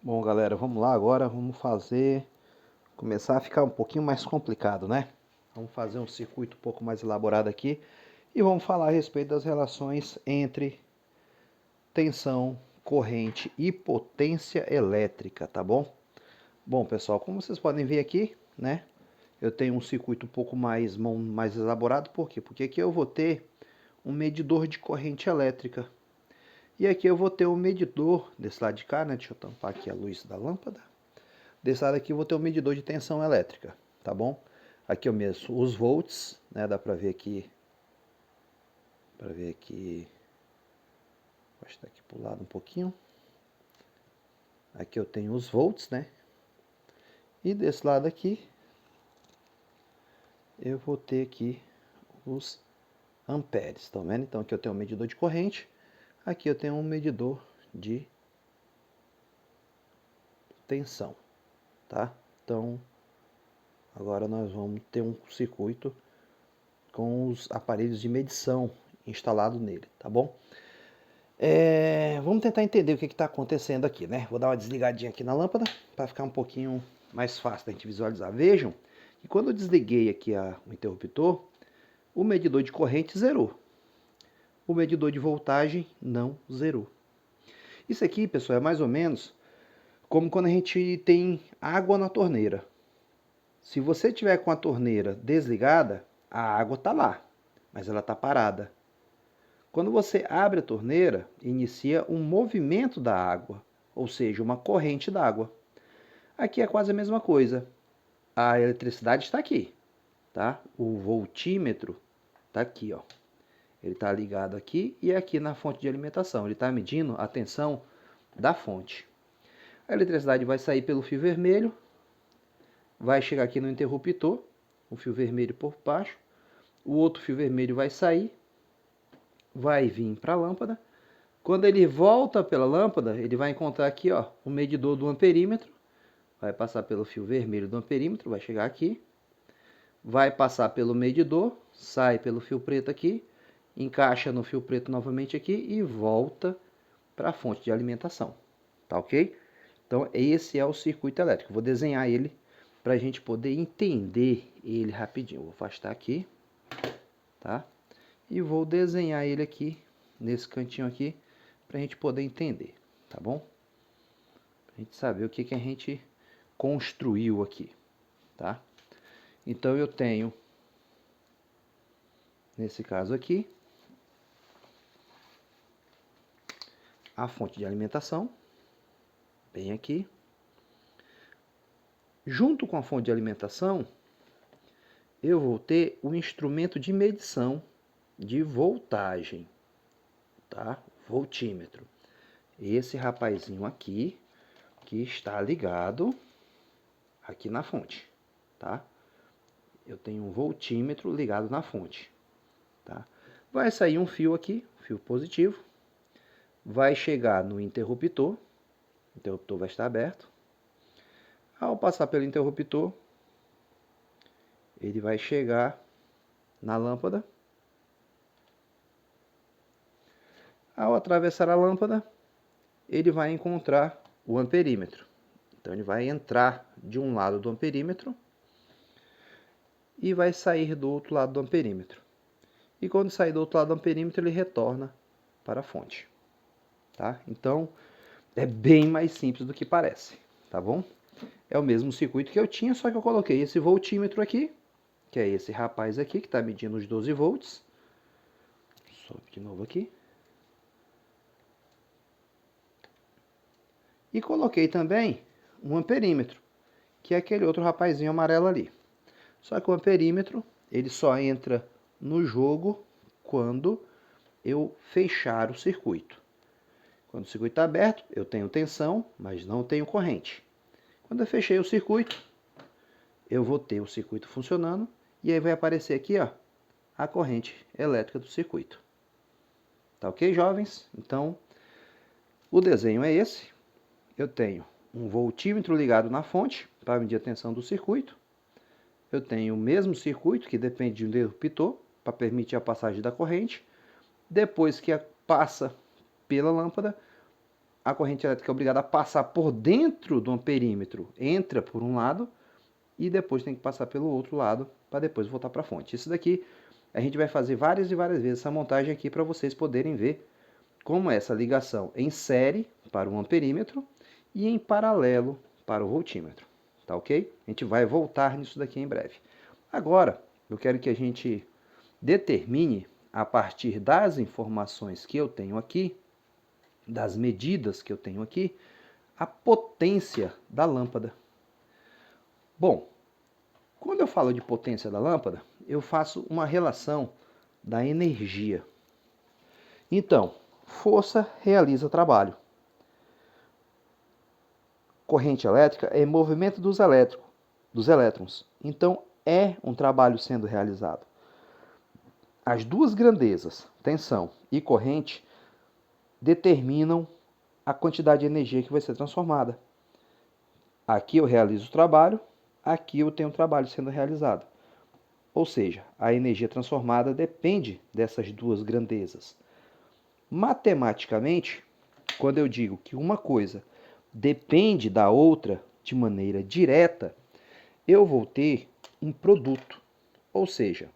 Bom, galera, vamos lá agora, começar a ficar um pouquinho mais complicado, né? Vamos fazer um circuito um pouco mais elaborado aqui e vamos falar a respeito das relações entre tensão, corrente e potência elétrica, tá bom? Bom, pessoal, como vocês podem ver aqui, né? Eu tenho um circuito um pouco mais elaborado, por quê? Porque aqui eu vou ter um medidor de corrente elétrica. E aqui eu vou ter um medidor desse lado de cá, né? Deixa eu tampar aqui a luz da lâmpada. Desse lado aqui eu vou ter um medidor de tensão elétrica, tá bom? Aqui eu meço os volts, né? Dá pra ver aqui. Vou estar aqui pro lado um pouquinho. Aqui eu tenho os volts, né? E desse lado aqui eu vou ter aqui os amperes, estão vendo? Então aqui eu tenho um medidor de corrente, aqui eu tenho um medidor de tensão, tá? Então agora nós vamos ter um circuito com os aparelhos de medição instalados nele, tá bom? Vamos tentar entender o que está acontecendo aqui, né? Vou dar uma desligadinha aqui na lâmpada para ficar um pouquinho mais fácil da gente visualizar. Vejam que quando eu desliguei aqui o interruptor, o medidor de corrente zerou. O medidor de voltagem não zerou. Isso aqui, pessoal, é mais ou menos como quando a gente tem água na torneira. Se você tiver com a torneira desligada, a água está lá, mas ela está parada. Quando você abre a torneira, inicia um movimento da água, ou seja, uma corrente d'água. Aqui é quase a mesma coisa. A eletricidade está aqui, tá? O voltímetro está aqui, ó. Ele está ligado aqui e aqui na fonte de alimentação. Ele está medindo a tensão da fonte. A eletricidade vai sair pelo fio vermelho, vai chegar aqui no interruptor, o fio vermelho por baixo. O outro fio vermelho vai sair, vai vir para a lâmpada. Quando ele volta pela lâmpada, ele vai encontrar aqui, ó, o medidor do amperímetro. Vai passar pelo fio vermelho do amperímetro, vai chegar aqui. Vai passar pelo medidor, sai pelo fio preto aqui, encaixa no fio preto novamente aqui e volta para a fonte de alimentação. Tá ok? Então esse é o circuito elétrico. Vou desenhar ele para a gente poder entender ele rapidinho. Vou afastar aqui, tá? E vou desenhar ele aqui, nesse cantinho aqui, para a gente poder entender, tá bom? Para a gente saber o que a gente construiu aqui, tá? Então eu tenho, nesse caso aqui, a fonte de alimentação, bem aqui. Junto com a fonte de alimentação, eu vou ter o instrumento de medição de voltagem, tá? Voltímetro. Esse rapazinho aqui, que está ligado aqui na fonte, tá? Eu tenho um voltímetro ligado na fonte, tá? Vai sair um fio aqui, fio positivo, vai chegar no interruptor, o interruptor vai estar aberto. Ao passar pelo interruptor, ele vai chegar na lâmpada. Ao atravessar a lâmpada, ele vai encontrar o amperímetro. Então ele vai entrar de um lado do amperímetro e vai sair do outro lado do amperímetro. E quando sair do outro lado do amperímetro, ele retorna para a fonte. Tá? Então, é bem mais simples do que parece, tá bom? É o mesmo circuito que eu tinha, só que eu coloquei esse voltímetro aqui, que é esse rapaz aqui, que está medindo os 12 volts. Sobe de novo aqui. E coloquei também um amperímetro, que é aquele outro rapazinho amarelo ali. Só que o amperímetro, ele só entra no jogo quando eu fechar o circuito. Quando o circuito está aberto, eu tenho tensão, mas não tenho corrente. Quando eu fechei o circuito, eu vou ter o circuito funcionando e aí vai aparecer aqui, ó, a corrente elétrica do circuito. Tá ok, jovens? Então, o desenho é esse. Eu tenho um voltímetro ligado na fonte para medir a tensão do circuito. Eu tenho o mesmo circuito que depende de um interruptor para permitir a passagem da corrente. Depois que passa pela lâmpada, a corrente elétrica é obrigada a passar por dentro do amperímetro, entra por um lado e depois tem que passar pelo outro lado para depois voltar para a fonte. Isso daqui a gente vai fazer várias e várias vezes essa montagem aqui para vocês poderem ver como é essa ligação em série para o amperímetro e em paralelo para o voltímetro. Tá ok? A gente vai voltar nisso daqui em breve. Agora, eu quero que a gente determine, a partir das informações que eu tenho aqui, das medidas que eu tenho aqui, a potência da lâmpada. Bom, quando eu falo de potência da lâmpada, eu faço uma relação da energia. Então, força realiza trabalho. Corrente elétrica é movimento dos elétrons. Então, é um trabalho sendo realizado. As duas grandezas, tensão e corrente, determinam a quantidade de energia que vai ser transformada. Aqui eu realizo o trabalho, aqui eu tenho o trabalho sendo realizado. Ou seja, a energia transformada depende dessas duas grandezas. Matematicamente, quando eu digo que uma coisa depende da outra de maneira direta, eu vou ter um produto. Ou seja,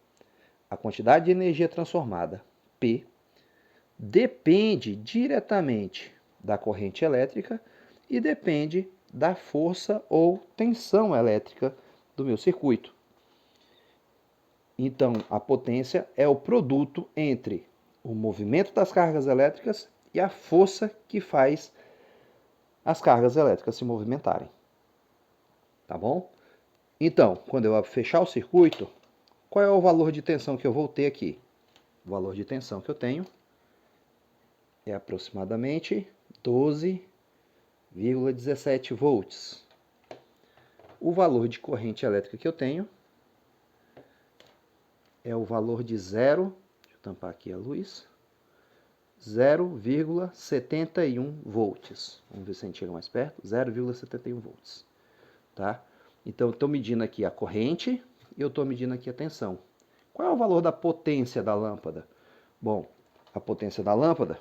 a quantidade de energia transformada, P, depende diretamente da corrente elétrica e depende da força ou tensão elétrica do meu circuito. Então, a potência é o produto entre o movimento das cargas elétricas e a força que faz as cargas elétricas se movimentarem. Tá bom? Então, quando eu fechar o circuito, qual é o valor de tensão que eu vou ter aqui? O valor de tensão que eu tenho é aproximadamente 12,17 volts. O valor de corrente elétrica que eu tenho é o valor de deixa eu tampar aqui a luz, 0,71 volts. Vamos ver se a gente chega mais perto, 0,71 volts. Tá? Então, eu estou medindo aqui a corrente e eu estou medindo aqui a tensão. Qual é o valor da potência da lâmpada? Bom, a potência da lâmpada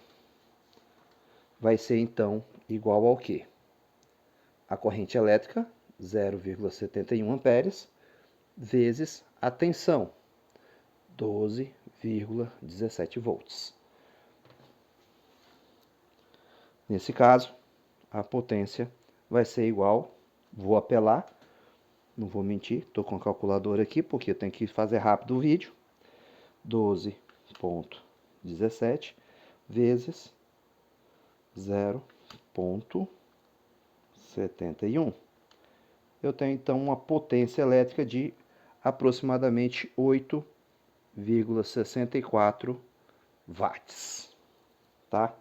vai ser, então, igual ao quê? A corrente elétrica, 0,71 amperes, vezes a tensão, 12,17 volts. Nesse caso, a potência vai ser igual, vou apelar, não vou mentir, estou com a calculadora aqui porque eu tenho que fazer rápido o vídeo, 12,17 vezes 0,71. Eu tenho então uma potência elétrica de aproximadamente 8,64 watts. Tá?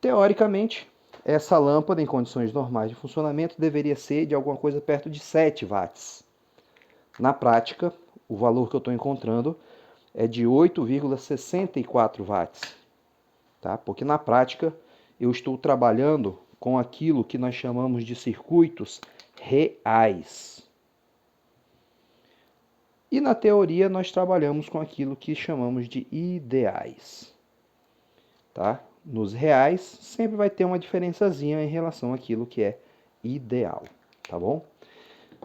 Teoricamente, essa lâmpada em condições normais de funcionamento deveria ser de alguma coisa perto de 7 watts. Na prática, o valor que eu estou encontrando é de 8,64 watts. Tá? Porque na prática eu estou trabalhando com aquilo que nós chamamos de circuitos reais. E na teoria nós trabalhamos com aquilo que chamamos de ideais. Tá? Nos reais sempre vai ter uma diferençazinha em relação àquilo que é ideal. Tá bom?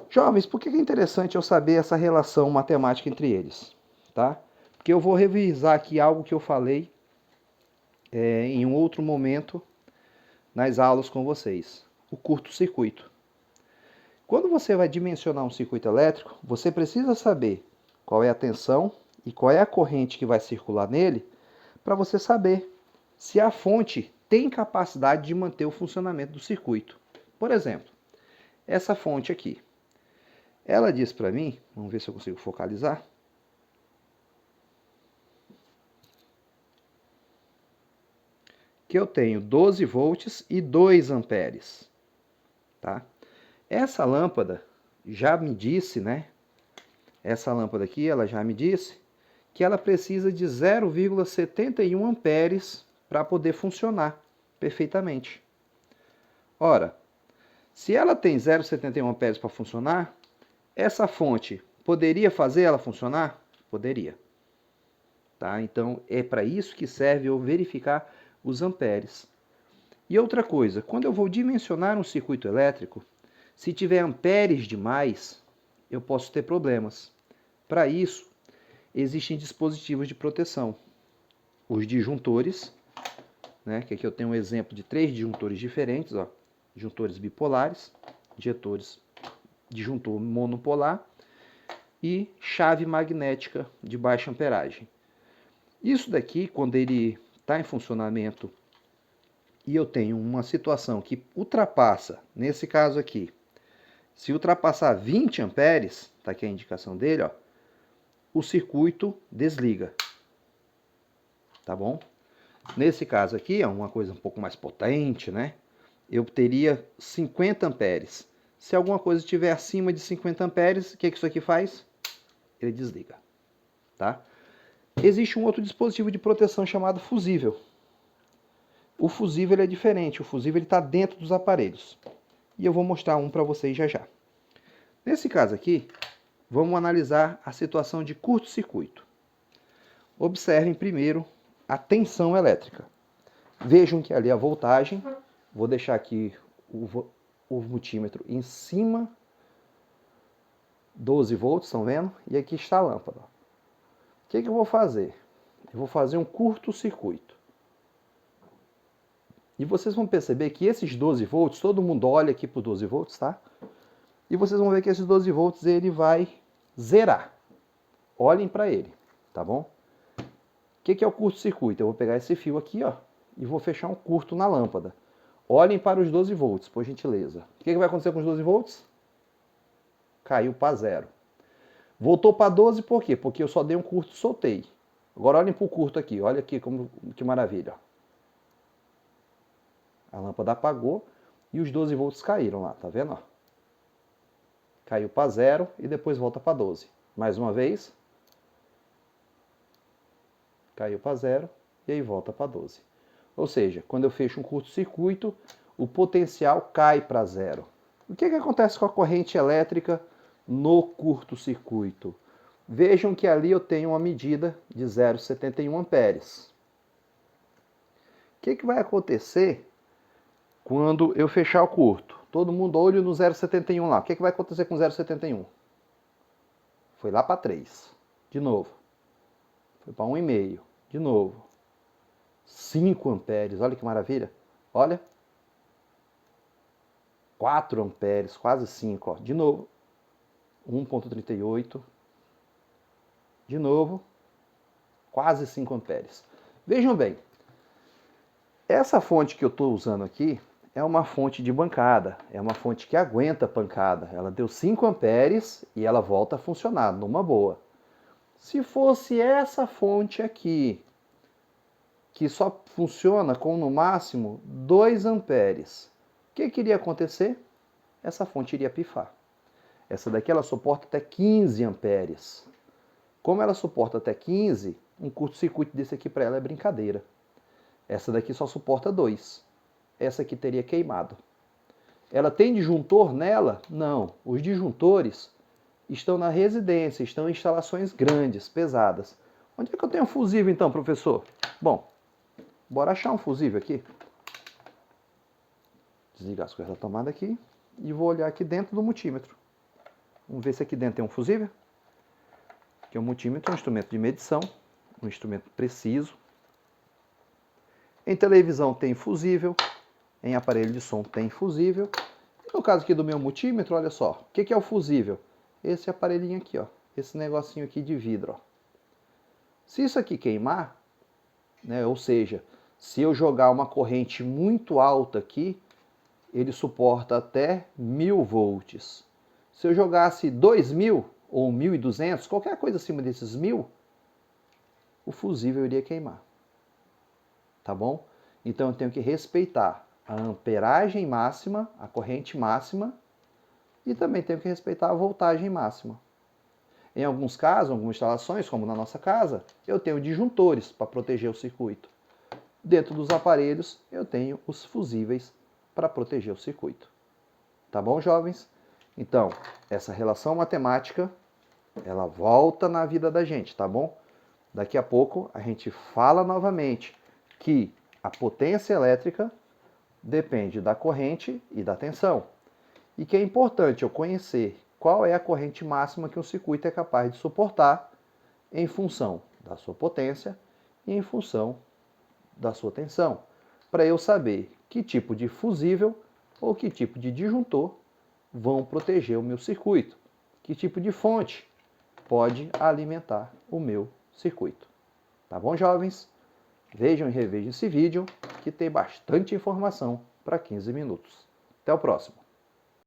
Jovens, por que é interessante eu saber essa relação matemática entre eles? Tá? Porque eu vou revisar aqui algo que eu falei em um outro momento nas aulas com vocês. O curto-circuito. Quando você vai dimensionar um circuito elétrico, você precisa saber qual é a tensão e qual é a corrente que vai circular nele para você saber se a fonte tem capacidade de manter o funcionamento do circuito. Por exemplo, essa fonte aqui. Ela diz para mim, vamos ver se eu consigo focalizar. Que eu tenho 12 volts e 2 amperes. Tá? Essa lâmpada já me disse, né? Essa lâmpada aqui, ela já me disse que ela precisa de 0,71 amperes para poder funcionar perfeitamente. Ora, se ela tem 0,71 amperes para funcionar, essa fonte poderia fazer ela funcionar? Poderia. Tá? Então, é para isso que serve eu verificar os amperes. E outra coisa, quando eu vou dimensionar um circuito elétrico, se tiver amperes demais, eu posso ter problemas. Para isso, existem dispositivos de proteção. Os disjuntores, né, que aqui eu tenho um exemplo de 3 disjuntores diferentes, ó, disjuntores bipolares, disjuntor monopolar e chave magnética de baixa amperagem. Isso daqui, quando ele está em funcionamento e eu tenho uma situação que ultrapassa, nesse caso aqui, se ultrapassar 20 amperes, tá aqui a indicação dele, ó, o circuito desliga, tá bom? Nesse caso aqui, é uma coisa um pouco mais potente, né? Eu teria 50 amperes. Se alguma coisa estiver acima de 50 amperes, o que isso aqui faz? Ele desliga, tá? Existe um outro dispositivo de proteção chamado fusível. O fusível é diferente, o fusível está dentro dos aparelhos. E eu vou mostrar um para vocês já já. Nesse caso aqui, vamos analisar a situação de curto-circuito. Observem primeiro a tensão elétrica. Vejam que ali a voltagem, vou deixar aqui o multímetro em cima, 12 volts, estão vendo? E aqui está a lâmpada. O que eu vou fazer? Eu vou fazer um curto-circuito. E vocês vão perceber que esses 12 volts, todo mundo olha aqui para os 12 volts, tá? E vocês vão ver que esses 12 volts ele vai zerar. Olhem para ele, tá bom? O que é o curto-circuito? Eu vou pegar esse fio aqui, ó, e vou fechar um curto na lâmpada. Olhem para os 12 volts, por gentileza. O que vai acontecer com os 12 volts? Caiu para zero. Voltou para 12 por quê? Porque eu só dei um curto e soltei. Agora olhem para o curto aqui, olha aqui como, que maravilha. A lâmpada apagou e os 12 volts caíram lá, tá vendo? Caiu para zero e depois volta para 12. Mais uma vez. Caiu para zero e aí volta para 12. Ou seja, quando eu fecho um curto-circuito, o potencial cai para zero. O que acontece com a corrente elétrica no curto-circuito? Vejam que ali eu tenho uma medida de 0,71 amperes. O que vai acontecer quando eu fechar o curto? Todo mundo olha no 0,71 lá. O que vai acontecer com 0,71? Foi lá para 3. De novo. Foi para 1,5. De novo. 5 amperes. Olha que maravilha. Olha. 4 amperes. Quase 5. Ó. De novo. 1,38. De novo. Quase 5 amperes. Vejam bem. Essa fonte que eu estou usando aqui é uma fonte de bancada. É uma fonte que aguenta pancada. Ela deu 5 amperes e ela volta a funcionar numa boa. Se fosse essa fonte aqui, que só funciona com no máximo 2 amperes, o que iria acontecer? Essa fonte iria pifar. Essa daqui ela suporta até 15 amperes. Como ela suporta até 15, um curto-circuito desse aqui para ela é brincadeira. Essa daqui só suporta 2. Essa aqui teria queimado. Ela tem disjuntor nela? Não. Os disjuntores estão na residência, estão em instalações grandes, pesadas. Onde é que eu tenho um fusível então, professor? Bom, bora achar um fusível aqui. Desligar as coisas da tomada aqui e vou olhar aqui dentro do multímetro. Vamos ver se aqui dentro tem um fusível. Aqui é um multímetro, um instrumento de medição, um instrumento preciso. Em televisão tem fusível, em aparelho de som tem fusível. No caso aqui do meu multímetro, olha só, o que é o fusível? Esse aparelhinho aqui, ó, esse negocinho aqui de vidro, ó. Se isso aqui queimar, né, ou seja, se eu jogar uma corrente muito alta aqui, ele suporta até 1000 volts. Se eu jogasse 2000 ou 1200, qualquer coisa acima desses 1000, o fusível iria queimar. Tá bom? Então eu tenho que respeitar a amperagem máxima, a corrente máxima, e também tenho que respeitar a voltagem máxima. Em alguns casos, algumas instalações, como na nossa casa, eu tenho disjuntores para proteger o circuito. Dentro dos aparelhos, eu tenho os fusíveis para proteger o circuito. Tá bom, jovens? Então, essa relação matemática, ela volta na vida da gente, tá bom? Daqui a pouco a gente fala novamente que a potência elétrica depende da corrente e da tensão. E que é importante eu conhecer qual é a corrente máxima que um circuito é capaz de suportar em função da sua potência e em função da sua tensão, para eu saber que tipo de fusível ou que tipo de disjuntor vão proteger o meu circuito, que tipo de fonte pode alimentar o meu circuito. Tá bom, jovens? Vejam e revejam esse vídeo que tem bastante informação para 15 minutos. Até o próximo.